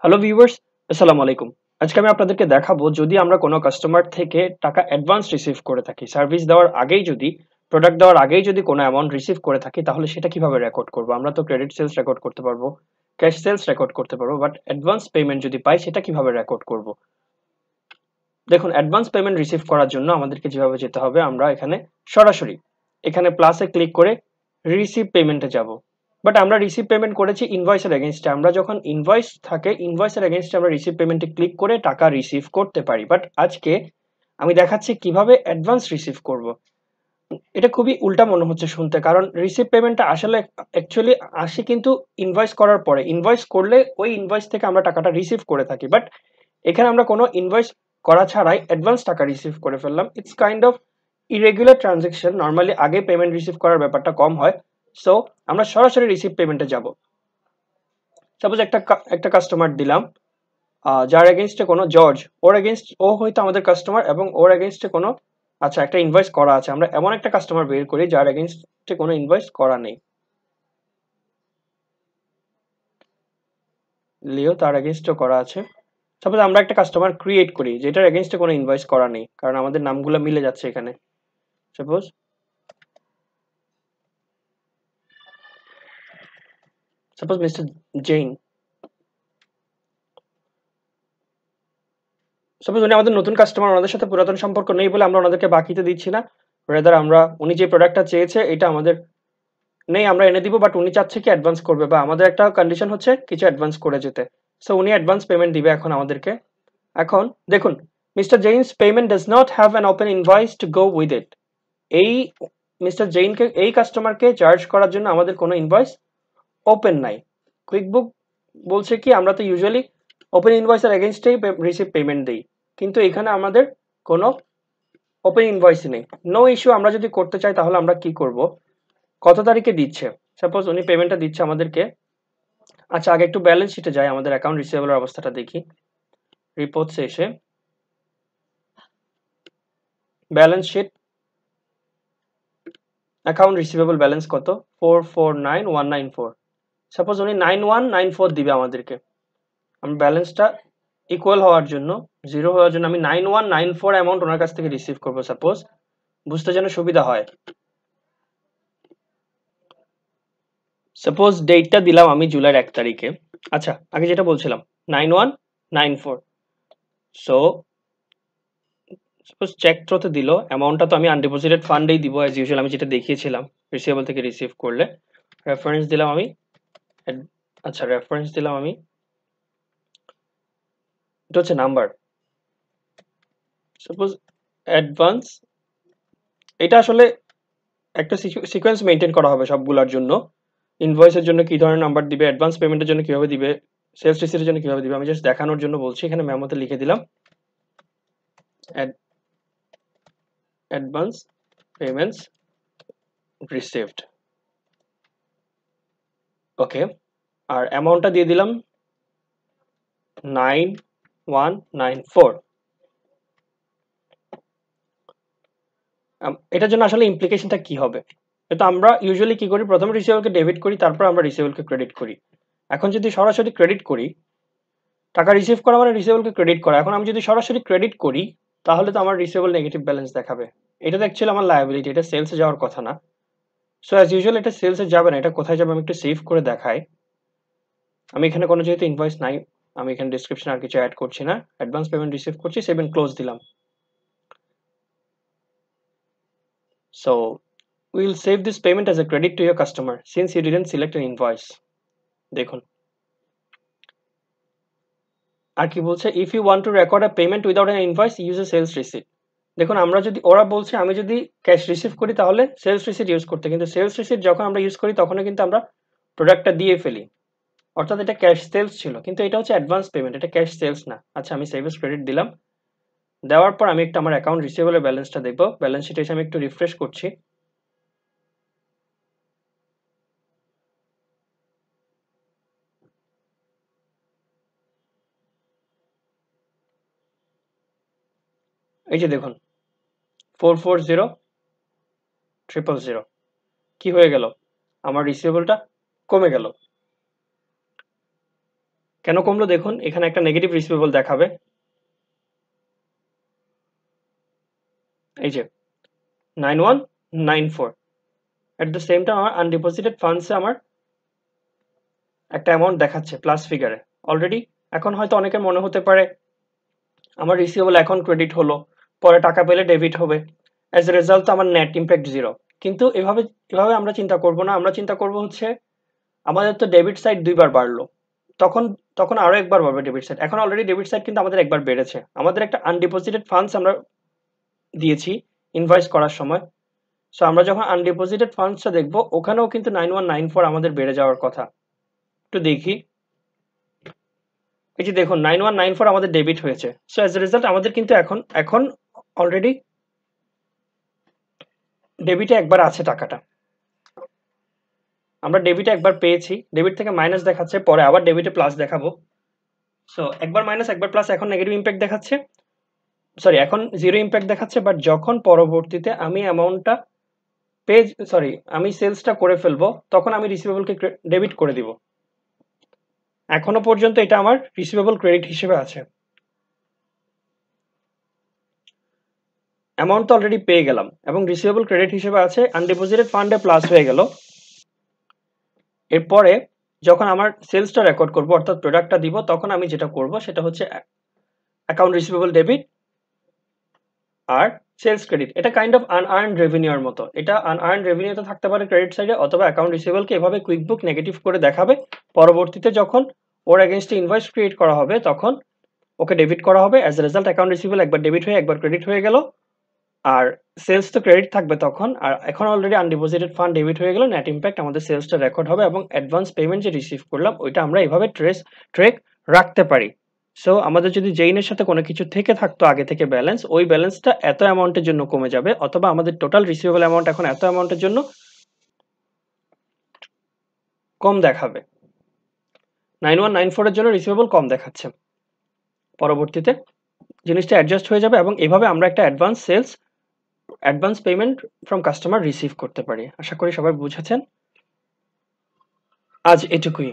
Hello viewers, আসসালামু আলাইকুম। আজকে আমি আপনাদেরকে দেখাবো যদি আমরা কোনো কাস্টমার থেকে টাকা অ্যাডভান্স রিসিভ করে থাকি, সার্ভিস দেওয়ার আগেই যদি প্রোডাক্ট দেওয়ার আগেই যদি কোনো অ্যামাউন্ট রিসিভ করে থাকি তাহলে সেটা কিভাবে রেকর্ড করব। আমরা তো ক্রেডিট সেলস রেকর্ড করতে পারবো, ক্যাশ সেলস রেকর্ড করতে পারবো, বাট অ্যাডভান্স পেমেন্ট যদি পাই সেটা কিভাবে রেকর্ড করব। দেখুন, অ্যাডভান্স পেমেন্ট রিসিভ করার জন্য আমাদেরকে যেভাবে যেতে হবে, আমরা সরাসরি এখানে প্লাসে ক্লিক করে রিসিভ পেমেন্টে যাব। বাট আমরা রিসিভ পেমেন্ট করেছি ইনভয়েসের এগেইনস্টে। আমরা যখন ইনভয়েস থাকে ইনভয়েসের এগেইনস্টে আমরা রিসিভ পেমেন্টে ক্লিক করে টাকা রিসিভ করতে পারি। বাট আজকে আমি দেখাচ্ছি কিভাবে অ্যাডভান্স রিসিভ করব। এটা খুবই উল্টা মনে হচ্ছে শুনতে, কারণ রিসিভ পেমেন্টটা আসলে অ্যাকচুয়ালি আসে কিন্তু ইনভয়েস করার পরে। ইনভয়েস করলে ওই ইনভয়েস থেকে আমরা টাকাটা রিসিভ করে থাকি, বাট এখানে আমরা কোনো ইনভয়েস করা ছাড়াই অ্যাডভান্স টাকা রিসিভ করে ফেললাম। It's kind of irregular transaction. Normally আগে পেমেন্ট রিসিভ করার ব্যাপারটা কম হয়। সো আমরা সরাসরি রিসিভ পেমেন্টে যাব। সাপোজ একটা কাস্টমার দিলাম, যার এগেনস্টে কোনো জর্জ, ওর এগেনস্ট ও হয়তো আমাদের কাস্টমার এবং ওর এগেনস্টে কোনো একটা ইনভয়েস করা আছে। আমরা এমন একটা কাস্টমার বের করি যার এগেনস্টে কোনো ইনভয়েস করা নেই। লিও, তার এগেনস্টও করা আছে। সাপোজ আমরা একটা কাস্টমার ক্রিয়েট করি যেটার এগেনস্টে কোনো ইনভয়েস করা নেই, কারণ আমাদের নামগুলো মিলে যাচ্ছে এখানে। Suppose mister Zain. সাপোজ উনি আমাদের নতুন কাস্টমার, ওনাদের সাথে পুরাতন সম্পর্ক নেই বলে আমরা ওনাদেরকে বাকিতে দিচ্ছি না। রেদার আমরা উনি যে প্রোডাক্টটা চেয়েছে এটা আমাদের নেই, আমরা এনে দিব, বাট উনি চাচ্ছে কি অ্যাডভান্স করবে, বা আমাদের একটা কন্ডিশন হচ্ছে কিছু অ্যাডভান্স করে যেতে। সো উনি অ্যাডভান্স পেমেন্ট দিবে এখন আমাদেরকে। এখন দেখুন, mister Jain's payment does not have an open invoice to go with it. এই মিস্টার জেইনকে, এই কাস্টমারকে চার্জ করার জন্য আমাদের কোনো ইনভয়েস ওপেন নাই। কুইকবুক বলছে কি আমরা তো ইউজুয়ালি ওপেন ইনভয়েসের এগেনস্টেই রিসিভ পেমেন্ট দিই, কিন্তু এখানে আমাদের কোনো ওপেন ইনভয়েস নেই। No issue. আমরা যদি করতে চাই তাহলে আমরা কি করব, কত তারিখে দিচ্ছে। সাপোজ উনি পেমেন্টটা দিচ্ছে আমাদেরকে। আচ্ছা, আগে একটু ব্যালেন্স শিটে যাই, আমাদের অ্যাকাউন্ট রিসিভেবলের অবস্থাটা দেখি। রিপোর্টসে এসে balance sheet, account receivable balance কত, 449194। সাপোজ উনি 9194 দিবে আমাদেরকে। আমি ব্যালেন্সটা ইকুয়াল হওয়ার জন্য, জিরো হওয়ার জন্য আমি 9194 অ্যামাউন্ট ওনার কাছ থেকে রিসিভ করবো। সাপোজ বুঝতে যেন সুবিধা হয়, সাপোজ ডেটটা দিলাম আমি জুলাইয়ের 1 তারিখে। আচ্ছা, আগে যেটা বলছিলাম 9194। সো সাপোজ চেক থ্রোতে দিল, অ্যামাউন্টটা তো আমি আনডিপোজিটেড ফান্ডেই দিব অ্যাজ ইউজুয়াল, আমি যেটা দেখিয়েছিলাম রিসিভেবল থেকে রিসিভ করলে। রেফারেন্স দিলাম আমি, আচ্ছা রেফারেন্স দিলাম আমি, এটা হচ্ছে নাম্বার। সাপোজ অ্যাডভান্স, এটা আসলে একটা সিকোয়েন্স মেনটেন করা হবে সবগুলোর জন্য। ইনভয়েসের জন্য কি ধরনের নাম্বার দিবে, অ্যাডভান্স পেমেন্টের জন্য কিভাবে দিবে, সেলস রিসিটের জন্য কিভাবে দিবে, আমি জাস্ট দেখানোর জন্য বলছি। এখানে মেমোতে লিখে দিলাম অ্যাডভান্স পেমেন্টস রিসিভড। ওকে, আর অ্যামাউন্টটা দিয়ে দিলাম 9194। এটার জন্য আসলে ইমপ্লিকেশনটা কি হবে, এটা আমরা ইউজুয়ালি কি করি, প্রথমে রিসিভেবলকে ডেবিট করি, তারপর আমরা রিসিভেবলকে ক্রেডিট করি। এখন যদি সরাসরি ক্রেডিট করি, টাকা রিসিভ করা মানে রিসিভেবলকে ক্রেডিট করা। এখন আমি যদি সরাসরি ক্রেডিট করি তাহলে তো আমার রিসিভেবল নেগেটিভ ব্যালেন্স দেখাবে। এটা তো অ্যাকচুয়ালি আমার লায়াবিলিটি, এটা সেলসে যাওয়ার কথা না। সো অ্যাজ ইউজুয়াল এটা সেলসে যাবে না, এটা কোথায় যাবে আমি একটু সেভ করে দেখাই। আমি এখানে কোনো যেহেতু ইনভয়েস নাই, আমি এখানে ডিসক্রিপশন আর কিছু অ্যাড করছি না, অ্যাডভান্স পেমেন্ট রিসিভ করছি, সেভ এন্ড ক্লোজ দিলাম। So will save this payment as a credit to your customer since you didn't select an invoice. দেখুন আর কি বলছে, if you want to record a payment without an invoice use a sales receipt. দেখুন আমরা যদি, ওরা বলছে আমি যদি ক্যাশ রিসিভ করি তাহলে সেলস রিসিট ইউজ করতে, কিন্তু সেলস রিসিট যখন আমরা ইউজ করি তখনও কিন্তু আমরা প্রোডাক্টটা দিয়ে ফেলি, অর্থাৎ এটা ক্যাশ সেলস ছিল, কিন্তু এটা হচ্ছে অ্যাডভান্স পেমেন্ট, এটা ক্যাশ সেলস না। আচ্ছা, আমি সেভিংস ক্রেডিট দিলাম। দেওয়ার পর আমি একটা আমার অ্যাকাউন্ট রিসিভেবলের ব্যালেন্সটা দেখবো। ব্যালেন্স শিটে এসে আমি একটু রিফ্রেশ করছি। এই যে দেখুন 440000 কি হয়ে গেল, আমার রিসিভেবলটা কমে গেল। কেন কমলো দেখুন, এখানে একটা নেগেটিভ রিসিভেবল দেখাবে, এই যে 9194। এট দ্য সেম টাইম আমার আনডিপোজিটেড ফান্ডসে আমার একটা অ্যামাউন্ট দেখাচ্ছে প্লাস ফিগারে অলরেডি। এখন হয়তো অনেকের মনে হতে পারে আমার রিসিভেবল এখন ক্রেডিট হলো, পরে টাকা পেলে ডেবিট হবে, অ্যাজ এ রেজাল্ট আমার নেট ইম্প্যাক্ট জিরো। কিন্তু এভাবে এভাবে আমরা চিন্তা করব না, আমরা চিন্তা করব হচ্ছে আমাদের তো ডেবিট সাইড দুইবার বাড়লো, তখন তখন আরো একবার বাড়বে ডেবিট সাইড। এখন অলরেডি ডেবিট সাইড কিন্তু আমাদের একবার বেড়েছে, আমাদের একটা আনডিপোজিটেড ফান্ডস আমরা দিয়েছি ইনভয়েস করার সময়। সো আমরা যখন আনডিপোজিটেড ফান্ডসটা দেখবো ওখানেও কিন্তু 9194 আমাদের বেড়ে যাওয়ার কথা। একটু দেখি, এই যে দেখুন 9194 আমাদের ডেবিট হয়েছে। সো অ্যাজ এ রেজাল্ট আমাদের কিন্তু এখন এখন অলরেডি ডেবিটে একবার আছে টাকাটা, আমরা ডেবিটে একবার পেয়েছি, ডেবিট থেকে মাইনাস দেখাচ্ছে, পরে আবার ডেবিটে প্লাস দেখাবো। সো একবার মাইনাস একবার প্লাস, এখন নেগেটিভ ইম্প্যাক্ট দেখাচ্ছে, সরি এখন জিরো ইম্প্যাক্ট দেখাচ্ছে। বাট যখন পরবর্তীতে আমি অ্যামাউন্টটা পেজ সরি আমি সেলসটা করে ফেলবো তখন আমি রিসিভেবলকে ডেবিট করে দিব। এখনো পর্যন্ত এটা আমার রিসিভেবল ক্রেডিট হিসেবে আছে, অ্যামাউন্ট তো অলরেডি পেয়ে গেলাম এবং রিসিভেবল ক্রেডিট হিসেবে আছে, আনডিপোজিটেড ফান্ডে প্লাস হয়ে গেল। এরপরে যখন আমার সেলসটা রেকর্ড করব অর্থাৎ প্রোডাক্টটা দিব তখন আমি যেটা করব সেটা হচ্ছে অ্যাকাউন্ট রিসিভেবল ডেবিট আর সেলস ক্রেডিট। এটা কাইন্ড অফ আনআর্নড রেভিনিউর মতো, এটা আনআর্নড রেভিনিউতে থাকতে পারে ক্রেডিট সাইডে, অথবা অ্যাকাউন্ট রিসিভেবলকে এভাবে কুইক বুক নেগেটিভ করে দেখাবে, পরবর্তীতে যখন ওর এগেইনস্টে ইনভয়েস ক্রিয়েট করা হবে তখন ওকে ডেবিট করা হবে। As a result account receivable একবার ডেবিট হয়ে একবার ক্রেডিট হয়ে গেল, আর সেলস তো ক্রেডিট থাকবে তখন। আর এখন অলরেডি আনডিপোজিটেড ফান্ড ডেবিট হয়ে গেল, নেট ইম্প্যাক্ট আমাদের সেলসটা রেকর্ড হবে এবং অ্যাডভান্স পেমেন্ট যে রিসিভ করলাম ওইটা আমরা এইভাবে ট্রেক রাখতে পারি। সো আমাদের যদি জেইনের সাথে কোনো কিছু থেকে থাকতো আগে থেকে ব্যালেন্স, ওই ব্যালেন্সটা এত অ্যামাউন্টের জন্য কমে যাবে, অথবা আমাদের টোটাল রিসিভেবল অ্যামাউন্ট এখন এত অ্যামাউন্টের জন্য কম দেখাবে, 9194 এর জন্য রিসিভেবল কম দেখাচ্ছে, পরবর্তীতে জিনিসটা অ্যাডজাস্ট হয়ে যাবে এবং এভাবে আমরা একটা advance payment from customer receive করতে পারি। আশা করি সবাই বুঝেছেন। আজ এটুকুই।